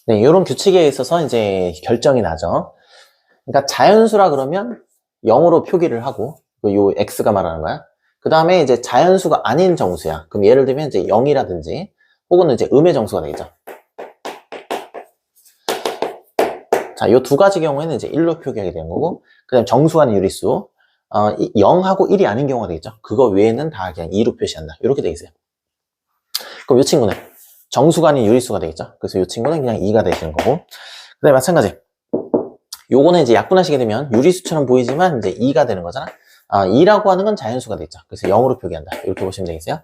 네, 이런 규칙에 있어서 이제 결정이 나죠. 그러니까 자연수라 그러면 0으로 표기를 하고, 요 x가 말하는 거야. 그 다음에 이제 자연수가 아닌 정수야. 그럼 예를 들면 이제 0이라든지, 혹은 이제 음의 정수가 되겠죠. 자, 요 두 가지 경우에는 이제 1로 표기하게 되는 거고, 그 다음 정수 아닌 유리수, 0하고 1이 아닌 경우가 되겠죠. 그거 외에는 다 그냥 2로 표시한다. 이렇게 돼 있어요. 그럼 이 친구는 정수가 아닌 유리수가 되겠죠. 그래서 이 친구는 그냥 2가 되시는 거고, 그 다음에 마찬가지. 요거는 이제 약분하시게 되면 유리수처럼 보이지만 이제 2가 되는 거잖아. 2라고 하는 건 자연수가 되겠죠. 그래서 0으로 표기한다. 이렇게 보시면 되겠어요.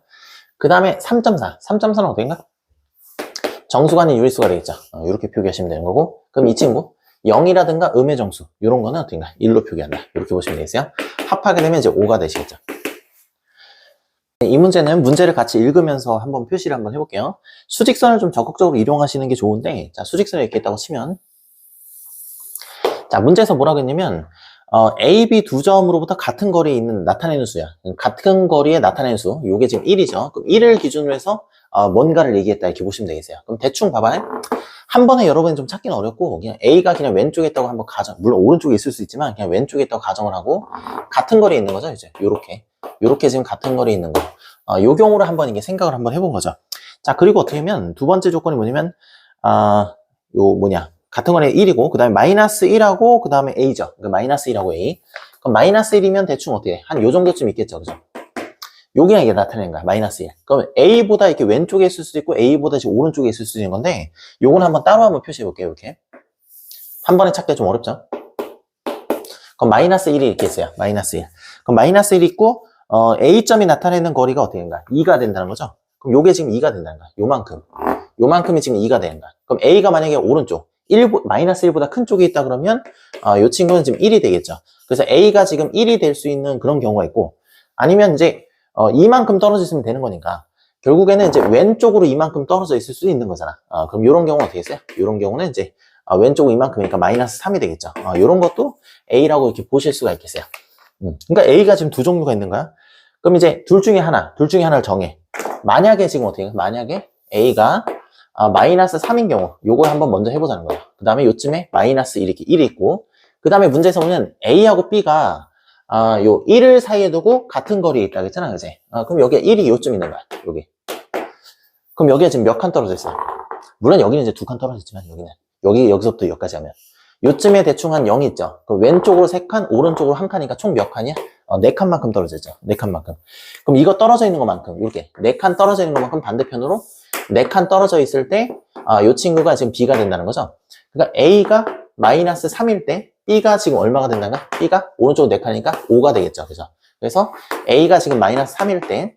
그 다음에 3.4. 3.4는 어떻게인가? 정수가 아닌 유리수가 되겠죠. 이렇게 표기하시면 되는 거고, 그럼 이 친구 0이라든가 음의 정수, 이런 거는 어떻게인가? 1로 표기한다. 이렇게 보시면 되겠어요. 합하게 되면 이제 5가 되시겠죠. 이 문제는 문제를 같이 읽으면서 한번 표시를 한번 해볼게요. 수직선을 좀 적극적으로 이동하시는 게 좋은데, 자, 수직선을 이렇게 있다고 치면, 자, 문제에서 뭐라고 했냐면, A, B 두 점으로부터 같은 거리에 있는 나타내는 수야. 같은 거리에 나타내는 수, 요게 지금 1이죠. 그럼 1을 기준으로 해서 뭔가를 얘기했다 이렇게 보시면 되겠어요. 그럼 대충 봐봐요. 한 번에 여러분이 좀 찾기는 어렵고, 그냥 A가 그냥 왼쪽에 있다고 한번 물론 오른쪽에 있을 수 있지만 그냥 왼쪽에 있다고 가정을 하고, 같은 거리에 있는 거죠, 이제. 요렇게 지금 같은 거리에 있는 거. 요 경우로 한번 이게 생각을 한번 해본 거죠. 자, 그리고 어떻게 하면 두 번째 조건이 뭐냐면, 같은 거리에 1이고, 그 다음에 마이너스 1하고, 그 다음에 A죠. 그러니까 마이너스 1하고 A. 그럼 마이너스 1이면 대충 어떻게 해? 한 요 정도쯤 있겠죠, 그죠? 여기가 이게 나타내는 거야, 마이너스 1. 그럼 A보다 이렇게 왼쪽에 있을 수도 있고, A보다 지금 오른쪽에 있을 수도 있는 건데, 요건 한번 따로 한번 표시해 볼게요, 이렇게. 한 번에 찾기가 좀 어렵죠? 그럼 마이너스 1이 이렇게 있어요, 마이너스 1. 그럼 마이너스 1이 있고, A점이 나타내는 거리가 어떻게 된가? 2가 된다는 거죠? 그럼 요게 지금 2가 된다는 거야, 요만큼이 지금 2가 되는 거야. 그럼 A가 만약에 오른쪽, 마이너스 1보다 큰 쪽에 있다 그러면, 요 친구는 지금 1이 되겠죠. 그래서 A가 지금 1이 될 수 있는 그런 경우가 있고, 아니면 이제, 이만큼 떨어져 있으면 되는 거니까 결국에는 이제 왼쪽으로 이만큼 떨어져 있을 수 있는 거잖아. 그럼 이런 경우는 어떻게 했어요? 이런 경우는 이제 왼쪽으로 이만큼이니까 마이너스 3이 되겠죠. 이런 것도 A라고 이렇게 보실 수가 있겠어요. 그러니까 A가 지금 두 종류가 있는 거야. 그럼 이제 둘 중에 하나를 정해. 만약에 지금 어떻게 해? 만약에 A가 마이너스 3인 경우 요걸 한번 먼저 해보자는 거야. 그 다음에 요쯤에 마이너스 1 이렇게 1이 있고, 그 다음에 문제에서 보면 A하고 B가 요 1을 사이에 두고 같은 거리에 있다 그랬잖아, 그지? 그럼 여기에 1이 요쯤 있는 거야, 여기. 그럼 여기에 지금 몇 칸 떨어져 있어? 물론 여기는 이제 2칸 떨어져 있지만, 여기서부터 여기까지 하면. 요쯤에 대충 한 0이 있죠? 그 왼쪽으로 3칸, 오른쪽으로 1칸이니까 총 몇 칸이야? 4칸만큼 떨어져 있죠. 4칸만큼. 그럼 이거 떨어져 있는 것만큼, 이렇게. 4칸 떨어져 있는 것만큼 반대편으로 4칸 떨어져 있을 때, 요 친구가 지금 B가 된다는 거죠. 그러니까 A가 마이너스 3일 때, B가 지금 얼마가 된다가? B가 오른쪽 4칸이니까 5가 되겠죠. 그죠? 그래서 A가 지금 마이너스 3일 때,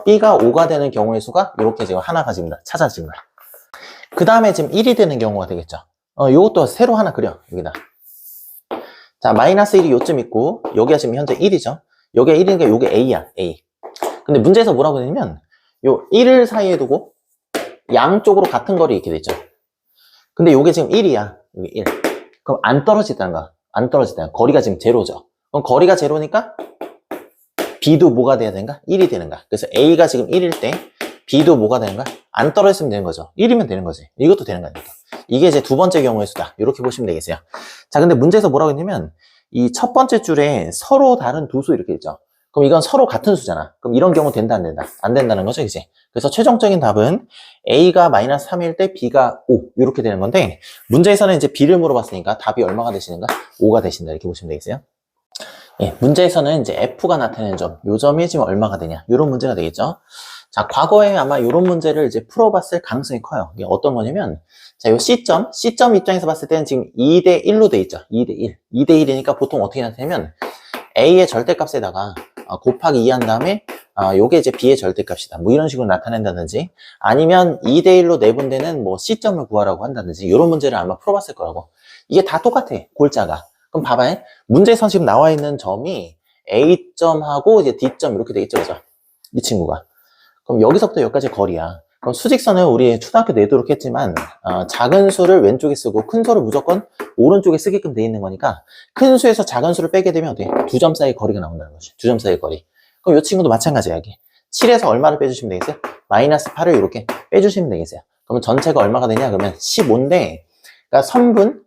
B가 5가 되는 경우의 수가 이렇게 지금 하나가 지금 찾아진 거야. 그 다음에 지금 1이 되는 경우가 되겠죠. 요것도 새로 하나 그려, 여기다. 자, 마이너스 1이 요쯤 있고, 여기가 지금 현재 1이죠. 여기가 1이니까 요게 A야, A. 근데 문제에서 뭐라고 했냐면, 요 1을 사이에 두고, 양쪽으로 같은 거리 이렇게 됐죠. 근데 요게 지금 1이야, 여기 1. 그럼 안 떨어지다는 거야. 안 떨어지다는 거야. 거리가 지금 제로죠. 그럼 거리가 제로니까 B도 뭐가 돼야 되는가? 1이 되는 거야. 그래서 A가 지금 1일 때 B도 뭐가 되는 거야? 안 떨어졌으면 되는 거죠. 1이면 되는 거지. 이것도 되는 거니까. 이게 이제 두 번째 경우의 수다. 이렇게 보시면 되겠어요. 자, 근데 문제에서 뭐라고 했냐면 이 첫 번째 줄에 서로 다른 두 수 이렇게 있죠. 그럼 이건 서로 같은 수잖아. 그럼 이런 경우 된다, 안 된다? 안 된다는 거죠, 이제. 그래서 최종적인 답은 A가 마이너스 3일 때 B가 5 이렇게 되는 건데, 문제에서는 이제 B를 물어봤으니까 답이 얼마가 되시는가? 5가 되신다, 이렇게 보시면 되겠어요. 예, 문제에서는 이제 F가 나타내는 점, 요 점이 지금 얼마가 되냐, 이런 문제가 되겠죠. 자, 과거에 아마 이런 문제를 이제 풀어봤을 가능성이 커요. 이게 어떤 거냐면, 자, 요 C점 입장에서 봤을 때는 지금 2대 1로 돼 있죠. 2대 1. 2대 1이니까 보통 어떻게 나타내면 A의 절대값에다가 곱하기 2 한 다음에 요게 이제 B의 절대값이다. 뭐 이런 식으로 나타낸다든지, 아니면 2대 1로 내분되는 뭐 C점을 구하라고 한다든지, 이런 문제를 아마 풀어봤을 거라고. 이게 다 똑같아, 골자가. 그럼 봐봐요. 문제에서 지금 나와 있는 점이 A점하고 이제 D점 이렇게 되겠죠, 그죠? 이 친구가. 그럼 여기서부터 여기까지 거리야. 그럼 수직선은 우리 초등학교 내도록 했지만 작은 수를 왼쪽에 쓰고 큰 수를 무조건 오른쪽에 쓰게끔 돼 있는 거니까, 큰 수에서 작은 수를 빼게 되면 어떻게? 두 점 사이 거리가 나온다는 거지. 두 점 사이 거리. 그럼 이 친구도 마찬가지야. 이게 7에서 얼마를 빼주시면 되겠어요? 마이너스 8을 이렇게 빼주시면 되겠어요. 그러면 전체가 얼마가 되냐? 그러면 15인데, 그러니까 선분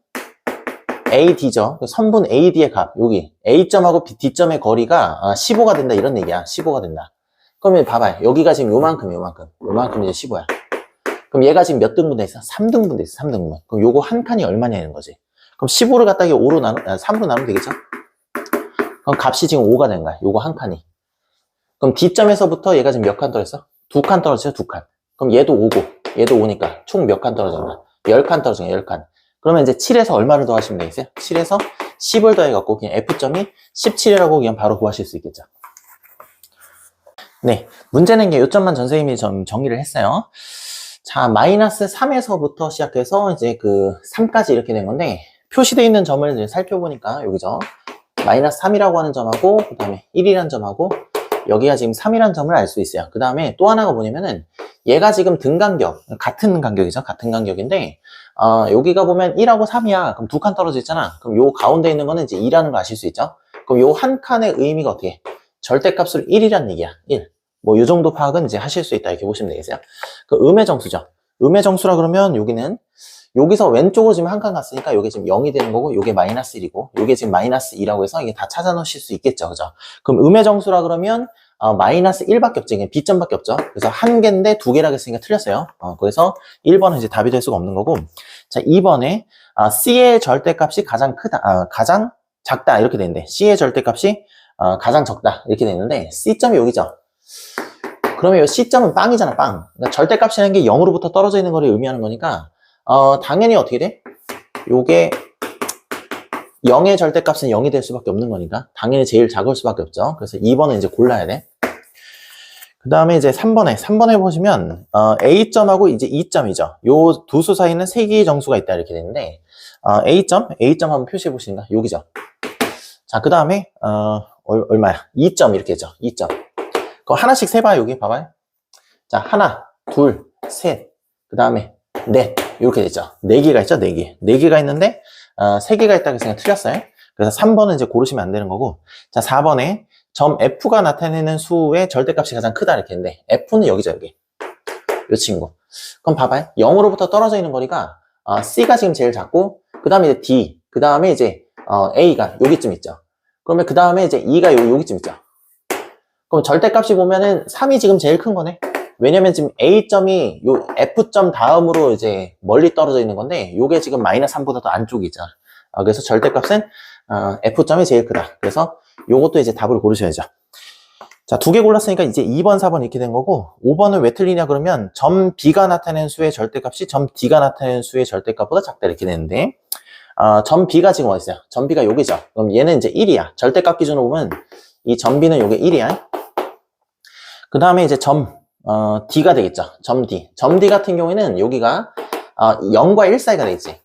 AD죠. 선분 AD의 값, 여기 A점하고 D점의 거리가 15가 된다 이런 얘기야. 15가 된다. 그러면 봐봐요. 여기가 지금 요만큼 이제 15야. 그럼 얘가 지금 몇 등분 돼 있어? 3등분 돼 있어. 3등분. 그럼 요거 한 칸이 얼마냐는 거지. 그럼 15를 갖다 3로 나누면 되겠죠? 그럼 값이 지금 5가 된 거야. 요거 한 칸이. 그럼 D점에서부터 얘가 지금 몇 칸 떨어졌어? 2칸 떨어졌죠? 2칸. 그럼 얘도 5고 얘도 5니까 총 몇 칸 떨어졌나? 10칸 떨어진 거야. 10칸. 그러면 이제 7에서 얼마를 더하시면 되겠어요? 7에서 10을 더해갖고 그냥 F점이 17이라고 그냥 바로 구하실 수 있겠죠. 네, 문제는 게 요점만 선생님이 좀 정리를 했어요. 자, 마이너스 3에서부터 시작해서 이제 그 3까지 이렇게 된 건데, 표시되어 있는 점을 이제 살펴보니까 여기죠. 마이너스 3이라고 하는 점하고, 그 다음에 1이라는 점하고, 여기가 지금 3이라는 점을 알 수 있어요. 그 다음에 또 하나가 뭐냐면은, 얘가 지금 등간격, 같은 간격이죠. 같은 간격인데, 여기가 보면 1하고 3이야. 그럼 2칸 떨어져 있잖아. 그럼 요 가운데 있는 거는 이제 2라는 걸 아실 수 있죠. 그럼 요 한 칸의 의미가 어떻게? 절대값으로 1이란 얘기야. 1. 뭐, 요 정도 파악은 이제 하실 수 있다. 이렇게 보시면 되겠어요. 그 음의 정수죠. 음의 정수라 그러면 여기는, 여기서 왼쪽으로 지금 한 칸 갔으니까 요게 지금 0이 되는 거고, 요게 마이너스 1이고, 요게 지금 마이너스 2라고 해서 이게 다 찾아 놓으실 수 있겠죠. 그죠? 그럼 음의 정수라 그러면, 마이너스 1밖에 없죠. 이게 B점밖에 없죠. 그래서 한 개인데 두 개라고 했으니까 틀렸어요. 그래서 1번은 이제 답이 될 수가 없는 거고, 자, 2번에, C의 절대값이 가장 크다, 가장 작다. 이렇게 되는데, C의 절대값이, 가장 적다. 이렇게 되는데, C점이 여기죠. 그러면 이 C점은 빵이잖아, 빵. 그러니까 절대값이라는 게 0으로부터 떨어져 있는 거를 의미하는 거니까, 당연히 어떻게 돼? 요게 0의 절대값은 0이 될 수밖에 없는 거니까 당연히 제일 작을 수밖에 없죠. 그래서 2번은 이제 골라야 돼. 그 다음에 이제 3번에 보시면 A점하고 이제 E점이죠. 요 두 수 사이는 세 개의 정수가 있다 이렇게 되는데 A점 한번 표시해 보시는가? 여기죠. 자, 그 다음에 얼마야? 2점 이렇게 했죠. 2점. 그럼 하나씩 세봐요. 여기 봐봐요. 자, 하나, 둘, 셋, 그 다음에 넷 이렇게 됐죠. 4개가 있죠. 4개. 4개가 있는데 3개가 있다고 했으니까 틀렸어요. 그래서 3번은 이제 고르시면 안 되는 거고, 자, 4번에 점 F가 나타내는 수의 절대값이 가장 크다 이렇게 했는데 F는 여기죠. 여기 이 친구. 그럼 봐봐요. 0으로부터 떨어져 있는 거리가 C가 지금 제일 작고, 그 다음에 이제 D, 그 다음에 이제 A가 여기쯤 있죠. 그러면 그 다음에 이제 E가 여기쯤 있죠. 그럼 절대값이 보면은 3이 지금 제일 큰 거네. 왜냐면 지금 A점이 요 F점 다음으로 이제 멀리 떨어져 있는 건데, 요게 지금 마이너스 3보다 더 안쪽이 있잖아. 그래서 절대값은 F점이 제일 크다. 그래서 요것도 이제 답을 고르셔야죠. 자, 2개 골랐으니까 이제 2번, 4번 이렇게 된 거고, 5번은 왜 틀리냐 그러면 점 B가 나타내는 수의 절대값이 점 D가 나타내는 수의 절대값보다 작다 이렇게 되는데, 점 B가 지금 어디 있어요? 점 B가 여기죠. 그럼 얘는 이제 1이야. 절대값 기준으로 보면 이 점 B는 요게 1이야. 그 다음에 이제 점 D가 되겠죠. 점 D. 점 D 같은 경우에는 여기가 0과 1 사이가 되겠지.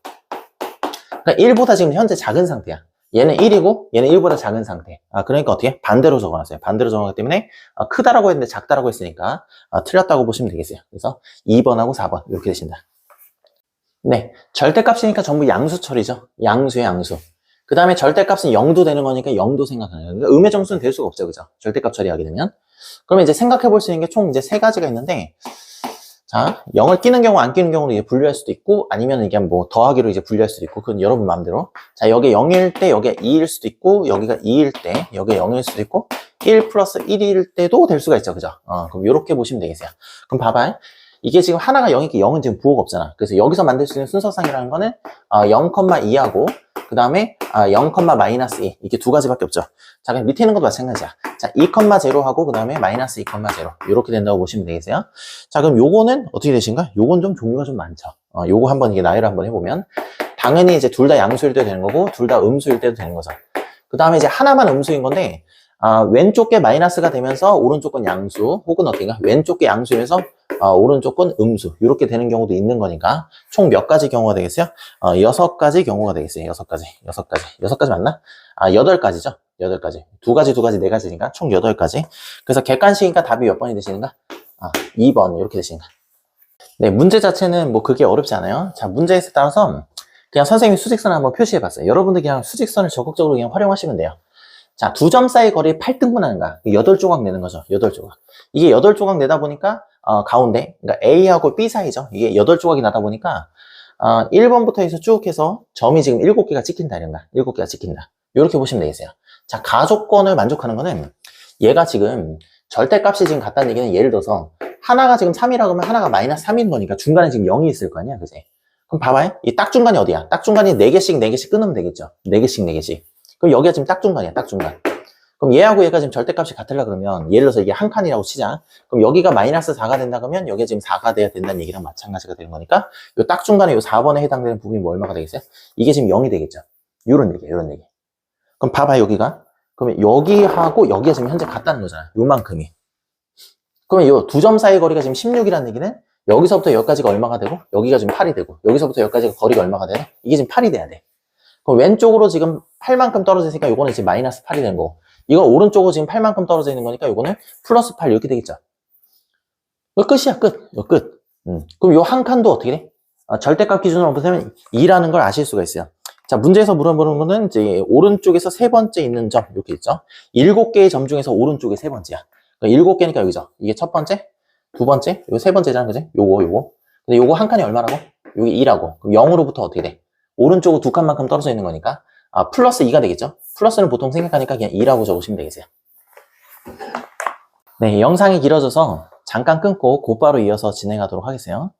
그러니까 1보다 지금 현재 작은 상태야. 얘는 1이고 얘는 1보다 작은 상태. 그러니까 어떻게? 반대로 적어놨어요. 반대로 적어놨기 때문에 크다라고 했는데 작다라고 했으니까 틀렸다고 보시면 되겠어요. 그래서 2번하고 4번 이렇게 되신다. 네, 절대값이니까 전부 양수 처리죠. 양수의 양수. 그 다음에 절대값은 0도 되는 거니까 0도 생각하는 거예요. 그러니까 음의 정수는 될 수가 없죠. 그죠? 절대값 처리하게 되면. 그러면 이제 생각해 볼 수 있는 게 총 이제 3가지가 있는데, 자, 0을 끼는 경우, 안 끼는 경우로 이제 분류할 수도 있고, 아니면 이게 뭐 더하기로 이제 분류할 수도 있고, 그건 여러분 마음대로. 자, 여기 0일 때, 여기가 2일 수도 있고, 여기가 2일 때, 여기 0일 수도 있고, 1 플러스 1일 때도 될 수가 있죠. 그죠? 그럼 이렇게 보시면 되겠어요. 그럼 봐봐요. 이게 지금 하나가 0이니까 0은 지금 부호가 없잖아. 그래서 여기서 만들 수 있는 순서상이라는 거는 0,2하고, 그 다음에 0, 마이너스 2 이게 두 가지밖에 없죠. 자, 그럼 밑에 있는 것도 마찬가지야. 자, 2,0하고 그 다음에 마이너스 2,0 이렇게 된다고 보시면 되겠어요. 자, 그럼 요거는 어떻게 되신가? 요건 좀 종류가 좀 많죠. 요거 한번 이게 나열을 한번 해보면 당연히 이제 둘 다 양수일 때도 되는 거고 둘 다 음수일 때도 되는 거죠. 그 다음에 이제 하나만 음수인 건데 왼쪽 게 마이너스가 되면서 오른쪽 건 양수, 혹은 어떻게가 왼쪽 게 양수면서 오른쪽 건 음수 이렇게 되는 경우도 있는 거니까 총 몇 가지 경우가 되겠어요? 6가지 경우가 되겠어요. 6가지 맞나? 8가지죠. 8가지. 2가지, 4가지니까 총 8가지. 그래서 객관식이니까 답이 몇 번이 되시는가? 2번 이렇게 되시는가? 네, 문제 자체는 뭐 그게 어렵지 않아요. 자, 문제에 따라서 그냥 선생님이 수직선을 한번 표시해 봤어요. 여러분들 그냥 수직선을 적극적으로 그냥 활용하시면 돼요. 자, 두 점 사이 거리 8등분 하는 거야. 8조각 내는 거죠. 8조각. 이게 8조각 내다 보니까 가운데, 그러니까 A하고 B 사이죠. 이게 8조각이 나다 보니까 1번부터 해서 쭉 해서 점이 지금 7개가 찍힌다 이런 거야. 7개가 찍힌다. 이렇게 보시면 되겠어요. 자, 가조건을 만족하는 거는 얘가 지금 절대값이 지금 같다는 얘기는 예를 들어서 하나가 지금 3이라고 하면 하나가 마이너스 3인 거니까 중간에 지금 0이 있을 거 아니야, 그지? 그럼 봐봐요. 이 딱 중간이 어디야? 딱 중간이 4개씩 4개씩 끊으면 되겠죠. 4개씩 4개씩. 그럼 여기가 지금 딱 중간이야, 딱 중간. 그럼 얘하고 얘가 지금 절대값이 같으려 그러면 예를 들어서 이게 한 칸이라고 치자. 그럼 여기가 마이너스 4가 된다 그러면 여기가 지금 4가 돼야 된다는 얘기랑 마찬가지가 되는 거니까 요 딱 중간에 요 4번에 해당되는 부분이 뭐 얼마가 되겠어요? 이게 지금 0이 되겠죠. 요런 얘기야, 요런 얘기. 그럼 봐봐, 여기가. 그러면 여기하고 여기가 지금 현재 같다는 거잖아. 요만큼이. 그러면 요 두 점 사이 거리가 지금 16이라는 얘기는 여기서부터 여기까지가 얼마가 되고 여기가 지금 8이 되고 여기서부터 여기까지가 거리가 얼마가 되나? 이게 지금 8이 돼야 돼. 그럼 왼쪽으로 지금 8만큼 떨어져 있으니까 요거는 지금 마이너스 8이 되는 거고 이건 오른쪽으로 지금 8만큼 떨어져 있는 거니까 요거는 플러스 8 이렇게 되겠죠. 이거 끝이야, 끝. 이거 끝. 그럼 요 한 칸도 어떻게 돼? 절대값 기준으로 보면 2라는 걸 아실 수가 있어요. 자, 문제에서 물어보는 거는 이제 오른쪽에서 세 번째 있는 점 이렇게 있죠. 7개의 점 중에서 오른쪽에 세 번째야. 7개니까 여기죠. 이게 첫 번째, 두 번째, 이거 세 번째잖아, 그지? 요거. 근데 요거 한 칸이 얼마라고? 여기 2라고. 그럼 0으로부터 어떻게 돼? 오른쪽으로 두 칸만큼 떨어져 있는 거니까 플러스 2가 되겠죠? 플러스는 보통 생각하니까 그냥 2라고 적으시면 되겠어요. 네, 영상이 길어져서 잠깐 끊고 곧바로 이어서 진행하도록 하겠어요.